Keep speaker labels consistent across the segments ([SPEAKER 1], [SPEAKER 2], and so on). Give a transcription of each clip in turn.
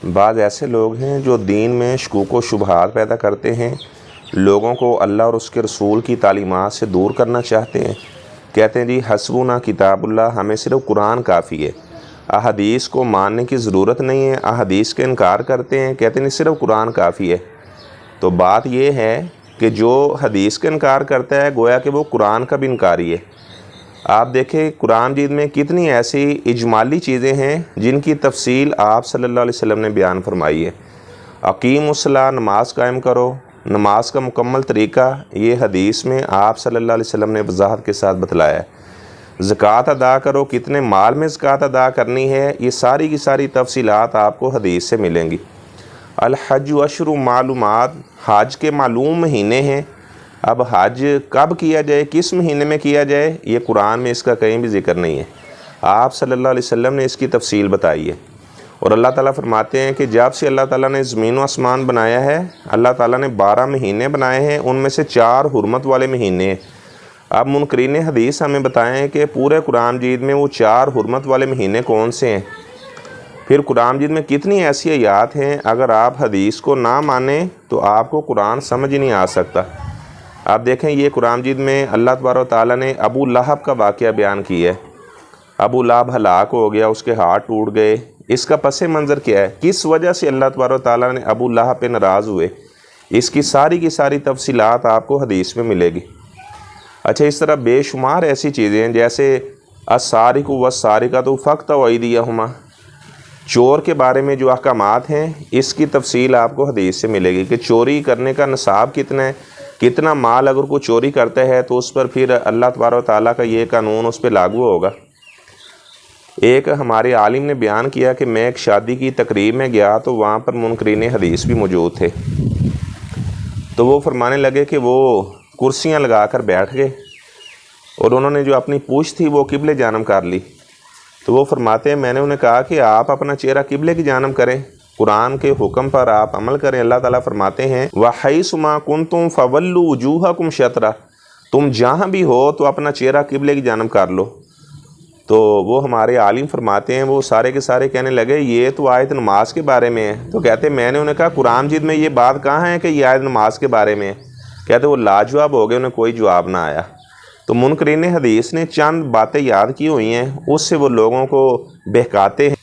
[SPEAKER 1] بعض ایسے لوگ ہیں جو دین میں شکوک و شبہات پیدا کرتے ہیں، لوگوں کو اللہ اور اس کے رسول کی تعلیمات سے دور کرنا چاہتے ہیں۔ کہتے ہیں جی حسبنا کتاب اللہ، ہمیں صرف قرآن کافی ہے، احادیث کو ماننے کی ضرورت نہیں ہے، احادیث کا انکار کرتے ہیں، کہتے ہیں صرف قرآن کافی ہے۔ تو بات یہ ہے کہ جو حدیث کا انکار کرتا ہے گویا کہ وہ قرآن کا بھی انکاری ہے۔ آپ دیکھیں قرآن مجید میں کتنی ایسی اجمالی چیزیں ہیں جن کی تفصیل آپ صلی اللہ علیہ وسلم نے بیان فرمائی ہے۔ اقیم الصلاۃ، نماز قائم کرو، نماز کا مکمل طریقہ یہ حدیث میں آپ صلی اللہ علیہ وسلم نے وضاحت کے ساتھ بتلایا ہے۔ زکوٰۃ ادا کرو، کتنے مال میں زکوٰۃ ادا کرنی ہے، یہ ساری کی ساری تفصیلات آپ کو حدیث سے ملیں گی۔ الحج اشہر معلومات، حج کے معلوم مہینے ہیں، اب حج کب کیا جائے، کس مہینے میں کیا جائے، یہ قرآن میں اس کا کہیں بھی ذکر نہیں ہے۔ آپ صلی اللہ علیہ وسلم نے اس کی تفصیل بتائی ہے۔ اور اللہ تعالیٰ فرماتے ہیں کہ جب سے اللہ تعالیٰ نے زمین و آسمان بنایا ہے، اللہ تعالیٰ نے 12 مہینے بنائے ہیں، ان میں سے 4 حرمت والے مہینے ہیں۔ اب منکرین حدیث ہمیں بتائیں کہ پورے قرآن مجید میں وہ 4 حرمت والے مہینے کون سے ہیں۔ پھر قرآن مجید میں کتنی ایسی آیات ہیں، اگر آپ حدیث کو نہ مانیں تو آپ کو قرآن سمجھ نہیں آ سکتا۔ آپ دیکھیں یہ قرآن مجید میں اللہ تبارک و تعالیٰ نے ابو لہب کا واقعہ بیان کیا ہے۔ ابو لہب ہلاک ہو گیا، اس کے ہاتھ ٹوٹ گئے۔ اس کا پس منظر کیا ہے، کس وجہ سے اللہ تبارک و تعالیٰ نے ابو لہب پہ ناراض ہوئے، اس کی ساری تفصیلات آپ کو حدیث میں ملے گی۔ اچھا، اس طرح بے شمار ایسی چیزیں ہیں جیسے السارق والسارقۃ فاقطعوا ایدیہما، چور کے بارے میں جو احکامات ہیں اس کی تفصیل آپ کو حدیث سے ملے گی کہ چوری کرنے کا نصاب کتنا ہے، کتنا مال اگر کوئی چوری کرتا ہے تو اس پر پھر اللہ تبارک و تعالیٰ کا یہ قانون اس پہ لاگو ہوگا۔ ایک ہمارے عالم نے بیان کیا کہ میں ایک شادی کی تقریب میں گیا تو وہاں پر منکرین حدیث بھی موجود تھے، تو وہ فرمانے لگے کہ وہ کرسیاں لگا کر بیٹھ گئے اور انہوں نے جو اپنی پوچھ تھی وہ قبلے جانب کر لی۔ تو وہ فرماتے ہیں میں نے انہیں کہا کہ آپ اپنا چہرہ قبلے کی جانب کریں، قرآن کے حکم پر آپ عمل کریں۔ اللہ تعالیٰ فرماتے ہیں وَحَيْثُ مَا كُنْتُمْ فَوَلُّوا وُجُوهَكُمْ شَطْرَهُ، تم جہاں بھی ہو تو اپنا چہرہ قبلے کی جانب کر لو۔ تو وہ ہمارے عالم فرماتے ہیں وہ سارے کے سارے کہنے لگے یہ تو آیت نماز کے بارے میں ہے۔ تو کہتے ہیں میں نے انہیں کہا قرآن مجید میں یہ بات کہاں ہے کہ یہ آیت نماز کے بارے میں ہے؟ کہتے وہ لاجواب ہو گئے، انہیں کوئی جواب نہ آیا۔ تو منکرین حدیث نے چند باتیں یاد کی ہوئی ہیں، اس سے وہ لوگوں کو بہکاتے ہیں۔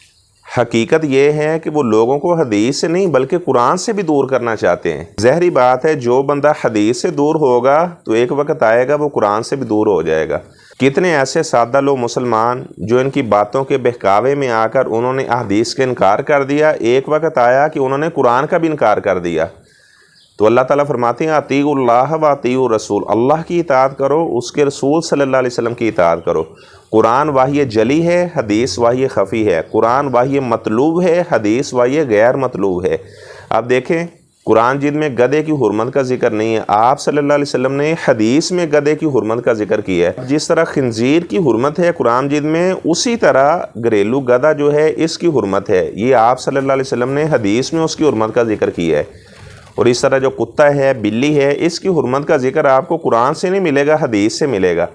[SPEAKER 1] حقیقت یہ ہے کہ وہ لوگوں کو حدیث سے نہیں بلکہ قرآن سے بھی دور کرنا چاہتے ہیں۔ ظاہری بات ہے جو بندہ حدیث سے دور ہوگا تو ایک وقت آئے گا وہ قرآن سے بھی دور ہو جائے گا۔ کتنے ایسے سادہ لوگ مسلمان جو ان کی باتوں کے بہکاوے میں آ کر انہوں نے حدیث کا انکار کر دیا، ایک وقت آیا کہ انہوں نے قرآن کا بھی انکار کر دیا۔ تو اللہ تعالیٰ فرماتے ہیں اطیعوا اللہ و اطیعوا الرسول، اللہ کی اطاعت کرو، اس کے رسول صلی اللہ علیہ وسلم کی اطاعت کرو۔ قرآن وحی جلی ہے، حدیث وحی خفی ہے، قرآن وحی مطلوب ہے، حدیث وحی غیر مطلوب ہے۔ اب دیکھیں قرآن مجید میں گدھے کی حرمت کا ذکر نہیں ہے، آپ صلی اللہ علیہ وسلم نے حدیث میں گدھے کی حرمت کا ذکر کیا ہے۔ جس طرح خنزیر کی حرمت ہے قرآن مجید میں، اسی طرح گھریلو گدھا جو ہے اس کی حرمت ہے، یہ آپ صلی اللہ علیہ وسلم نے حدیث میں اس کی حرمت کا ذکر کیا ہے۔ اور اس طرح جو کتا ہے، بلی ہے، اس کی حرمت کا ذکر آپ کو قرآن سے نہیں ملے گا، حدیث سے ملے گا۔